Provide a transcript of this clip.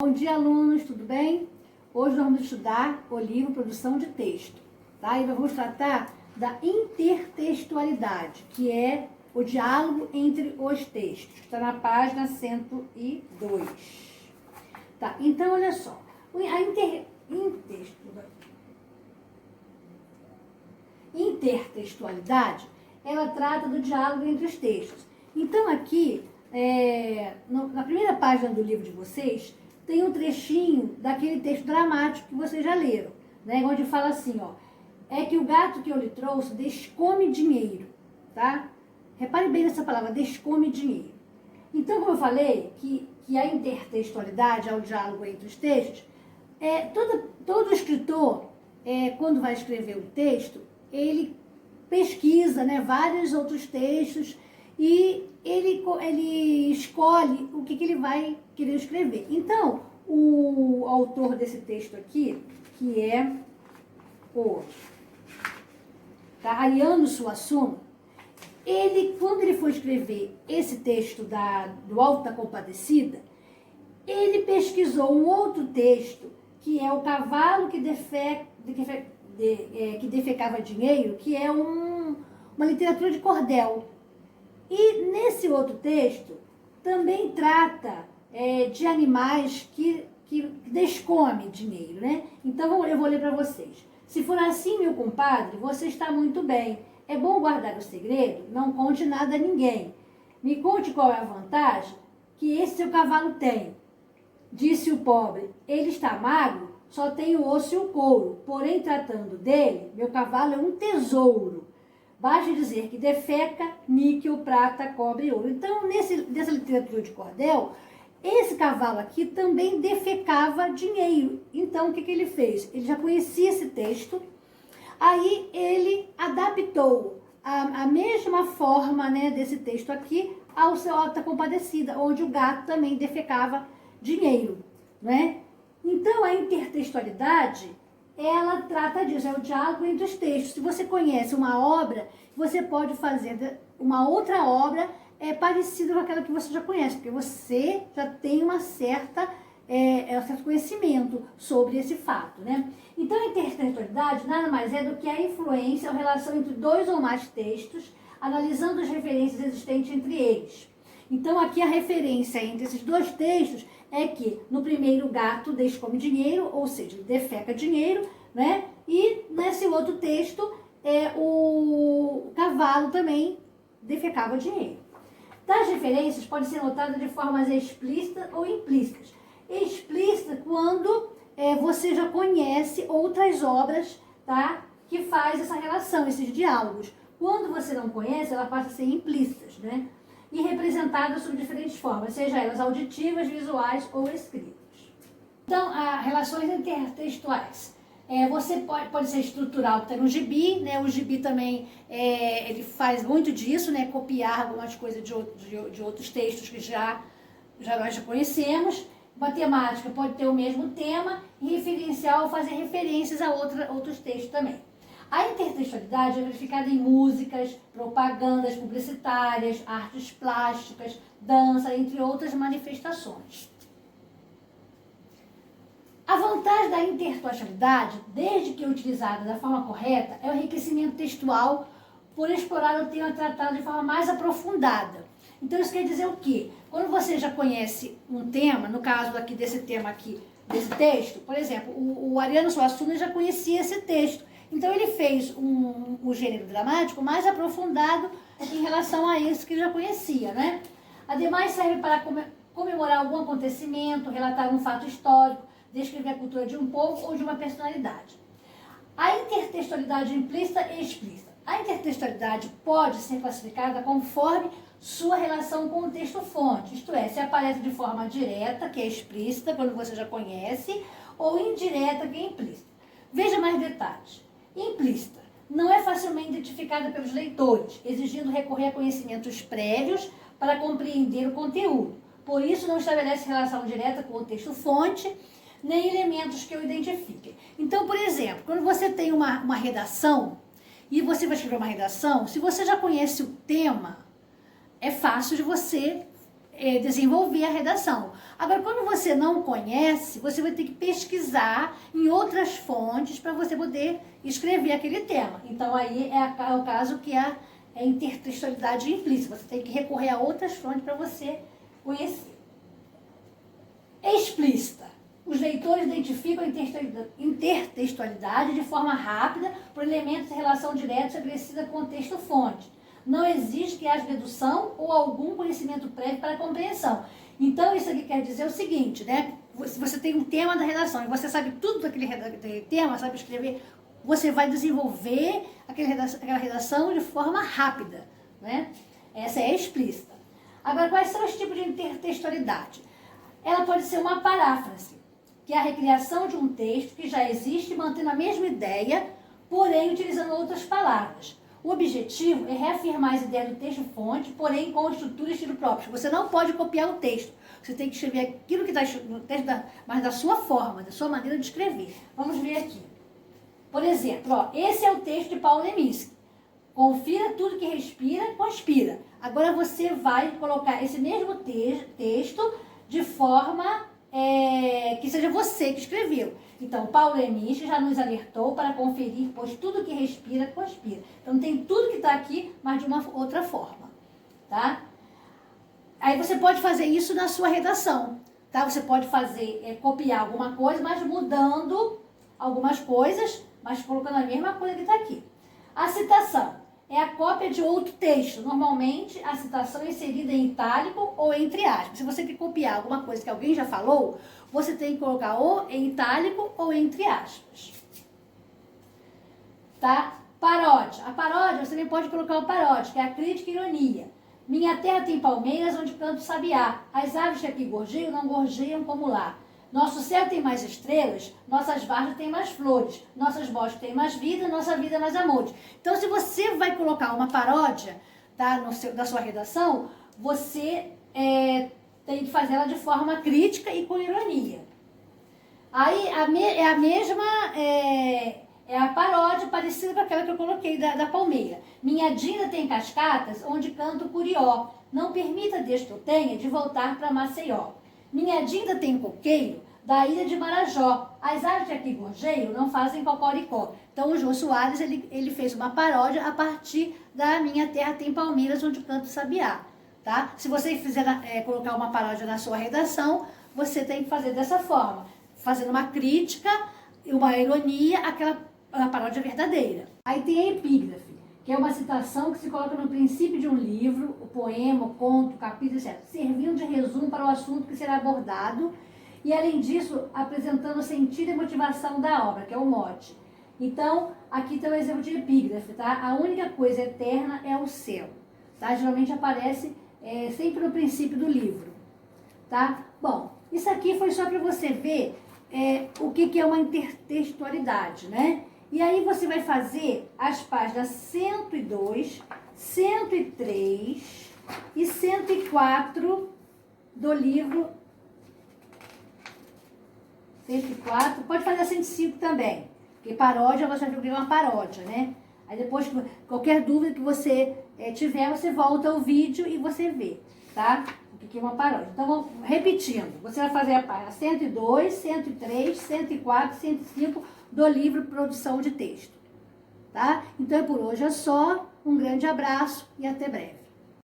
Bom dia, alunos, tudo bem? Hoje nós vamos estudar o livro Produção de Texto, tá? E nós vamos tratar da intertextualidade, que é o diálogo entre os textos, que está na página 102. Tá? Então, olha só, a intertextualidade, ela trata do diálogo entre os textos. Então, aqui, na primeira página do livro de vocês, tem um trechinho daquele texto dramático que vocês já leram, né? Onde fala assim, ó, é que o gato que eu lhe trouxe descome dinheiro, tá? Repare bem nessa palavra, descome dinheiro. Então, como eu falei, que a intertextualidade é o diálogo entre os textos, todo escritor, quando vai escrever um texto, ele pesquisa, né, vários outros textos e ele escolhe o que ele vai querer escrever. Então, o autor desse texto aqui, que é o Ariano Suassuna, quando ele foi escrever esse texto do Alto da Compadecida, ele pesquisou um outro texto, que é o cavalo que defecava dinheiro, que é uma literatura de cordel. E nesse outro texto também trata de animais que descomem dinheiro, né? Então eu vou ler para vocês. Se for assim, meu compadre, você está muito bem. É bom guardar o segredo, não conte nada a ninguém. Me conte qual é a vantagem que esse seu cavalo tem. Disse o pobre, ele está magro, só tem o osso e o couro. Porém, tratando dele, meu cavalo é um tesouro. Basta dizer que defeca, níquel, prata, cobre e ouro. Então, nessa literatura de cordel, esse cavalo aqui também defecava dinheiro. Então, o que ele fez? Ele já conhecia esse texto, aí ele adaptou a mesma forma, né, desse texto aqui ao seu Alto da Compadecida, onde o gato também defecava dinheiro, né? Então, a intertextualidade, ela trata disso, é o diálogo entre os textos. Se você conhece uma obra, você pode fazer uma outra obra parecida com aquela que você já conhece, porque você já tem um certo conhecimento sobre esse fato, né? Então, a intertextualidade nada mais é do que a influência ou relação entre dois ou mais textos, analisando as referências existentes entre eles. Então, aqui a referência entre esses dois textos é que no primeiro o gato descome dinheiro, ou seja, defeca dinheiro, né? E nesse outro texto o cavalo também defecava dinheiro. Tais referências podem ser notadas de formas explícitas ou implícitas. Explícita quando você já conhece outras obras, tá? Que faz essa relação, esses diálogos. Quando você não conhece, ela passa a ser implícitas, né? E representadas sob diferentes formas, seja elas auditivas, visuais ou escritas. Então, as relações intertextuais. Você pode ser estrutural, que está no gibi, né? O gibi também ele faz muito disso, né? Copiar algumas coisas de outros textos que nós já conhecemos. Matemática pode ter o mesmo tema, e referencial fazer referências a outros textos também. A intertextualidade é verificada em músicas, propagandas publicitárias, artes plásticas, dança, entre outras manifestações. A vantagem da intertextualidade, desde que utilizada da forma correta, é o enriquecimento textual por explorar o tema tratado de forma mais aprofundada. Então, isso quer dizer o quê? Quando você já conhece um tema, no caso aqui desse tema aqui, desse texto, por exemplo, o Ariano Suassuna já conhecia esse texto. Então, ele fez o gênero dramático mais aprofundado em relação a esse que já conhecia, né? Ademais, serve para comemorar algum acontecimento, relatar um fato histórico, descrever a cultura de um povo ou de uma personalidade. A intertextualidade implícita e explícita. A intertextualidade pode ser classificada conforme sua relação com o texto-fonte, isto é, se aparece de forma direta, que é explícita, quando você já conhece, ou indireta, que é implícita. Veja mais detalhes. Implícita. Não é facilmente identificada pelos leitores, exigindo recorrer a conhecimentos prévios para compreender o conteúdo. Por isso, não estabelece relação direta com o texto-fonte, nem elementos que o identifiquem. Então, por exemplo, quando você tem uma redação, e você vai escrever uma redação, se você já conhece o tema, é fácil de você desenvolver a redação. Agora, quando você não conhece, você vai ter que pesquisar em outras fontes para você poder escrever aquele tema. Então, aí é o caso que é a intertextualidade implícita. Você tem que recorrer a outras fontes para você conhecer. Explícita. Os leitores identificam a intertextualidade de forma rápida por elementos de relação direta estabelecida com o texto-fonte. Não exige que haja dedução ou algum conhecimento prévio para a compreensão. Então, isso aqui quer dizer o seguinte, né? Se você tem um tema da redação e você sabe tudo daquele tema, sabe escrever, você vai desenvolver aquela redação de forma rápida, né? Essa é explícita. Agora, quais são os tipos de intertextualidade? Ela pode ser uma paráfrase, que é a recriação de um texto que já existe mantendo a mesma ideia, porém utilizando outras palavras. O objetivo é reafirmar as ideias do texto-fonte, porém com estrutura e estilo próprio. Você não pode copiar o texto. Você tem que escrever aquilo que está no texto, mas da sua forma, da sua maneira de escrever. Vamos ver aqui. Por exemplo, ó, esse é o texto de Paulo Leminski. Confira tudo que respira, conspira. Agora você vai colocar esse mesmo texto de forma que seja você que escreveu. Então, Paulo Leminski já nos alertou para conferir, pois tudo que respira, conspira. Então, tem tudo que está aqui, mas de uma outra forma, tá? Aí você pode fazer isso na sua redação, tá? Você pode fazer, copiar alguma coisa, mas mudando algumas coisas, mas colocando a mesma coisa que está aqui. A citação é a cópia de outro texto. Normalmente, a citação é inserida em itálico ou entre aspas. Se você quer copiar alguma coisa que alguém já falou, você tem que colocar ou em itálico ou entre aspas. Tá? Paródia. A paródia, você também pode colocar o paródia, que é a crítica e ironia. Minha terra tem palmeiras onde canto sabiá. As aves que aqui gorjeiam não gorjeiam como lá. Nosso céu tem mais estrelas, nossas várzeas têm mais flores, nossas bosques têm mais vida, nossa vida mais amores. Então, se você vai colocar uma paródia, tá, da sua redação, você tem que fazer ela de forma crítica e com ironia. Aí, é a paródia parecida com aquela que eu coloquei da palmeira. Minha Dinda tem cascatas onde canto curió. Não permita, Deus que eu tenha, de voltar para Maceió. Minha Dinda tem coqueiro da ilha de Marajó. As aves que aqui gorjeiam não fazem cocoricó. Então, o Jô Soares, ele fez uma paródia a partir da Minha Terra Tem Palmeiras, onde canto sabiá. Tá? Se você fizer colocar uma paródia na sua redação, você tem que fazer dessa forma. Fazendo uma crítica, uma ironia, a paródia verdadeira. Aí tem a epígrafe, que é uma citação que se coloca no princípio de um livro, o poema, o conto, o capítulo, etc., servindo de resumo para o assunto que será abordado e, além disso, apresentando o sentido e motivação da obra, que é o mote. Então, aqui tem um exemplo de epígrafe, tá? A única coisa eterna é o céu, tá? Geralmente aparece sempre no princípio do livro, tá? Bom, isso aqui foi só para você ver o que é uma intertextualidade, né? E aí você vai fazer as páginas 102, 103 e 104 do livro 104. Pode fazer a 105 também, porque paródia você vai ver uma paródia, né? Aí depois, qualquer dúvida que você tiver, você volta ao vídeo e você vê, tá? O que é uma paródia. Então, vamos repetindo. Você vai fazer a página 102, 103, 104, 105 do livro Produção de Texto, tá? Então, por hoje é só. Um grande abraço e até breve.